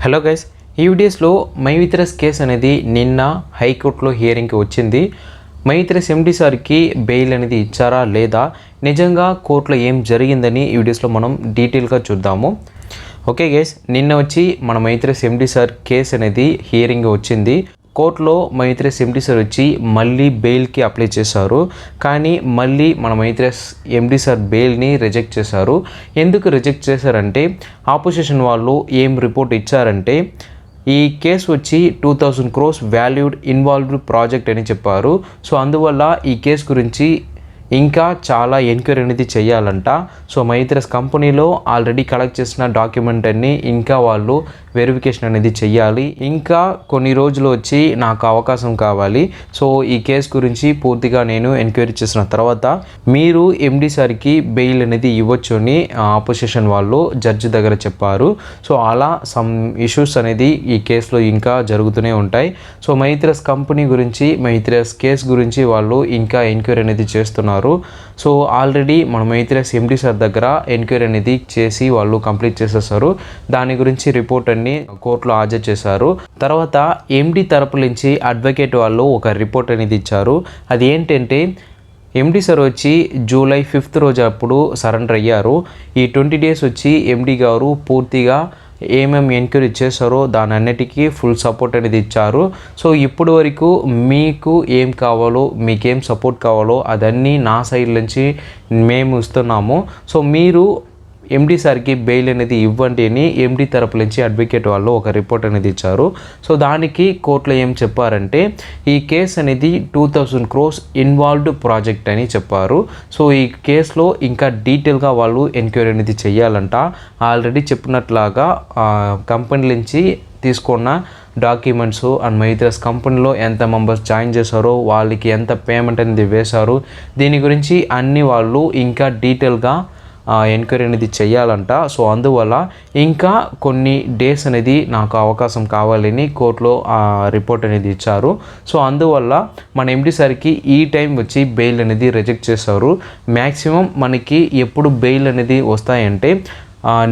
Hello guys, ఈ వీడియోస్లో మైత్రస్ case అనేది నిన్న హైకోర్టులో హియరింగ్కి వచ్చింది. మైత్రస్ ఎండి సార్కి బెయిల్ అనేది ఇచ్చారా లేదా, నిజంగా కోర్టులో ఏం జరిగిందని ఈ వీడియోస్లో మనం డీటెయిల్గా చూద్దాము. ఓకే గైస్, నిన్న వచ్చి మన మైత్రస్ ఎండి సార్ కేసు అనేది హియరింగ్ వచ్చింది. కోర్టులో మైత్రస్ ఎండి సార్ వచ్చి మళ్ళీ బెయిల్కి అప్లై చేశారు. కానీ మళ్ళీ మన మైత్రస్ ఎండి సార్ బెయిల్ని రిజెక్ట్ చేశారు. ఎందుకు రిజెక్ట్ చేశారంటే, ఆపోజిషన్ వాళ్ళు ఏం రిపోర్ట్ ఇచ్చారంటే, ఈ కేసు వచ్చి 2000 crores వాల్యూడ్ ఇన్వాల్వ్డ్ ప్రాజెక్ట్ అని చెప్పారు. సో అందువల్ల ఈ కేసు గురించి ఇంకా చాలా ఎంక్వైరీ అనేది చేయాలంట. సో మైత్రస్ కంపెనీలో ఆల్రెడీ కలెక్ట్ చేసిన డాక్యుమెంట్ అన్ని ఇంకా వాళ్ళు వెరిఫికేషన్ అనేది చెయ్యాలి. ఇంకా కొన్ని రోజులు వచ్చి నాకు అవకాశం కావాలి. సో ఈ కేసు గురించి పూర్తిగా నేను ఎంక్వైరీ చేసిన తర్వాత మీరు ఎండి సార్కి బెయిల్ అనేది ఇవ్వచ్చు అని ఆపోజిషన్ వాళ్ళు జడ్జి దగ్గర చెప్పారు. సో అలా సమ్ ఇష్యూస్ అనేది ఈ కేసులో ఇంకా జరుగుతూనే ఉంటాయి. సో మైత్రస్ కంపెనీ గురించి, మైత్రస్ కేసు గురించి వాళ్ళు ఇంకా ఎంక్వైరీ అనేది చేస్తున్నారు. సో ఆల్రెడీ మన మైత్రస్ ఎండి సార్ దగ్గర ఎంక్వైరీ అనేది చేసి వాళ్ళు కంప్లీట్ చేసేసారు. దాని గురించి రిపోర్ట్ అన్ని కోర్టులో హాజరు చేశారు. తర్వాత ఎండి తరపు నుంచి అడ్వకేట్ వాళ్ళు ఒక రిపోర్ట్ అనేది ఇచ్చారు. అది ఏంటంటే, ఎండి సార్ వచ్చి జూలై 5th రోజు అప్పుడు సరెండర్ అయ్యారు. ఈ 20 days వచ్చి ఎండి గారు పూర్తిగా ఏమేమి ఎంక్వైరీ చేశారో దాని అన్నిటికీ ఫుల్ సపోర్ట్ అనేది ఇచ్చారు. సో ఇప్పటి వరకు మీకు ఏం కావాలో, మీకేం సపోర్ట్ కావాలో అదన్నీ నా సైడ్ నుంచి మేము ఇస్తున్నాము. సో మీరు ఎండి సార్కి బెయిల్ అనేది ఇవ్వండి అని ఎండి తరపు నుంచి అడ్వకేట్ వాళ్ళు ఒక రిపోర్ట్ అనేది ఇచ్చారు. సో దానికి కోర్టులో ఏం చెప్పారంటే, ఈ కేసు అనేది 2000 crores ఇన్వాల్వ్డ్ ప్రాజెక్ట్ అని చెప్పారు. సో ఈ కేసులో ఇంకా డీటెయిల్గా వాళ్ళు ఎంక్వైరీ అనేది చెయ్యాలంట. ఆల్రెడీ చెప్పినట్లాగా కంపెనీ నుంచి తీసుకున్న డాక్యుమెంట్స్ అండ్ మైత్రస్ కంపెనీలో ఎంత మెంబర్స్ జాయిన్ చేశారో, వాళ్ళకి ఎంత పేమెంట్ అనేది వేశారు, దీని గురించి అన్ని వాళ్ళు ఇంకా డీటెయిల్గా ఎంక్వైరీ అనేది చెయ్యాలంట. సో అందువల్ల ఇంకా కొన్ని డేస్ అనేది నాకు అవకాశం కావాలని కోర్టులో రిపోర్ట్ అనేది ఇచ్చారు. సో అందువల్ల మన ఎండి సార్కి ఈ టైం వచ్చి బెయిల్ అనేది రిజెక్ట్ చేశారు. మ్యాక్సిమం మనకి ఎప్పుడు బెయిల్ అనేది వస్తాయంటే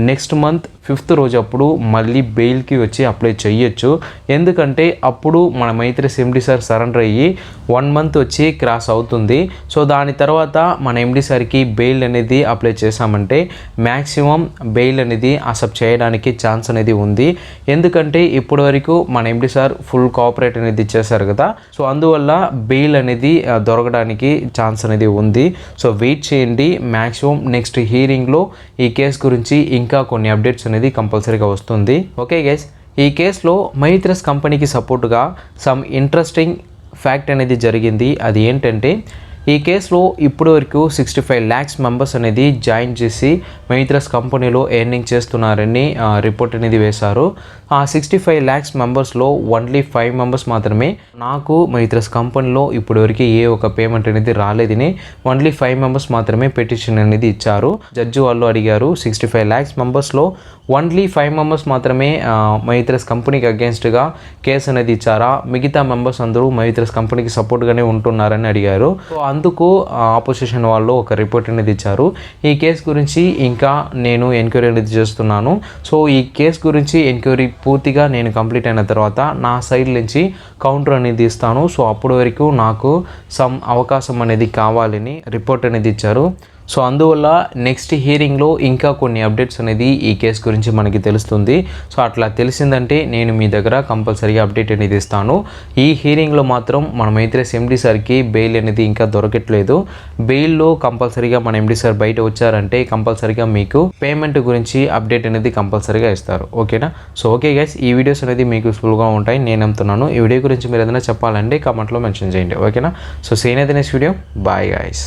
నెక్స్ట్ మంత్ 5th రోజు అప్పుడు మళ్ళీ బెయిల్కి వచ్చి అప్లై చేయొచ్చు. ఎందుకంటే అప్పుడు మన మైత్రస్ ఎండి సార్ సరెండర్ అయ్యి 1 month వచ్చి క్రాస్ అవుతుంది. సో దాని తర్వాత మన ఎండి సార్కి బెయిల్ అనేది అప్లై చేశామంటే మ్యాక్సిమం బెయిల్ అనేది అక్సెప్ట్ చేయడానికి ఛాన్స్ అనేది ఉంది. ఎందుకంటే ఇప్పటి వరకు మన ఎండి సార్ ఫుల్ కోఆపరేట్ అనేది చేశారు కదా. సో అందువల్ల బెయిల్ అనేది దొరకడానికి ఛాన్స్ అనేది ఉంది. సో వెయిట్ చేయండి. మ్యాక్సిమం నెక్స్ట్ హియరింగ్లో ఈ కేసు గురించి ఇంకా కొన్ని అప్డేట్స్ అనేది కంపల్సరీగా వస్తుంది. ఓకే గైస్, ఈ కేసులో మైత్రస్ కంపెనీకి సపోర్ట్గా సమ్ ఇంట్రెస్టింగ్ ఫ్యాక్ట్ అనేది జరిగింది. అది ఏంటంటే, ఈ కేసులో ఇప్పటి వరకు 65 lakhs మెంబర్స్ అనేది జాయిన్ చేసి మైత్రస్ కంపెనీలో ఎర్నింగ్ చేస్తున్నారని రిపోర్ట్ అనేది వేశారు. ఆ 65 lakhs మెంబర్స్లో ఓన్లీ 5 members మాత్రమే నాకు మైత్రస్ కంపెనీలో ఇప్పటివరకు ఏ ఒక పేమెంట్ అనేది రాలేదని ఓన్లీ 5 members మాత్రమే పిటిషన్ అనేది ఇచ్చారు. జడ్జి వాళ్ళు అడిగారు, 65 lakhs మెంబర్స్లో ఓన్లీ 5 members మాత్రమే మైత్రస్ కంపెనీకి అగేన్స్ట్గా కేసు అనేది ఇచ్చారా, మిగతా మెంబర్స్ అందరూ మైత్రస్ కంపెనీకి సపోర్ట్గానే ఉంటున్నారని అడిగారు. సో అందుకు ఆపోజిషన్ వాళ్ళు ఒక రిపోర్ట్ అనేది ఇచ్చారు. ఈ కేసు గురించి ఇంకా నేను ఎంక్వైరీ అనేది చేస్తున్నాను. సో ఈ కేసు గురించి ఎంక్వైరీ పూర్తిగా నేను కంప్లీట్ అయిన తర్వాత నా సైడ్ నుంచి కౌంటర్ అనేది ఇస్తాను. సో అప్పటి వరకు నాకు సమ్ అవకాశం అనేది కావాలని రిపోర్ట్ అనేది ఇచ్చారు. సో అందువల్ల నెక్స్ట్ హియరింగ్లో ఇంకా కొన్ని అప్డేట్స్ అనేది ఈ కేసు గురించి మనకి తెలుస్తుంది. సో అట్లా తెలిసిందంటే నేను మీ దగ్గర కంపల్సరీగా అప్డేట్ అనేది ఇస్తాను. ఈ హియరింగ్లో మాత్రం మన మైత్రస్ ఎండి సార్కి బెయిల్ అనేది ఇంకా దొరకట్లేదు. బెయిల్లో కంపల్సరీగా మన ఎండి సార్ బయట వచ్చారంటే కంపల్సరీగా మీకు పేమెంట్ గురించి అప్డేట్ అనేది కంపల్సరీగా ఇస్తారు. ఓకేనా? సో ఓకే గైస్, ఈ వీడియోస్ అనేది మీకు యూస్ఫుల్గా ఉంటాయి నేను నమ్ముతున్నాను. ఈ వీడియో గురించి మీరు ఏదైనా చెప్పాలంటే కామెంట్లో మెన్షన్ చేయండి. ఓకేనా? సో సీన్ అయితే నెక్స్ట్ వీడియో. Bye guys.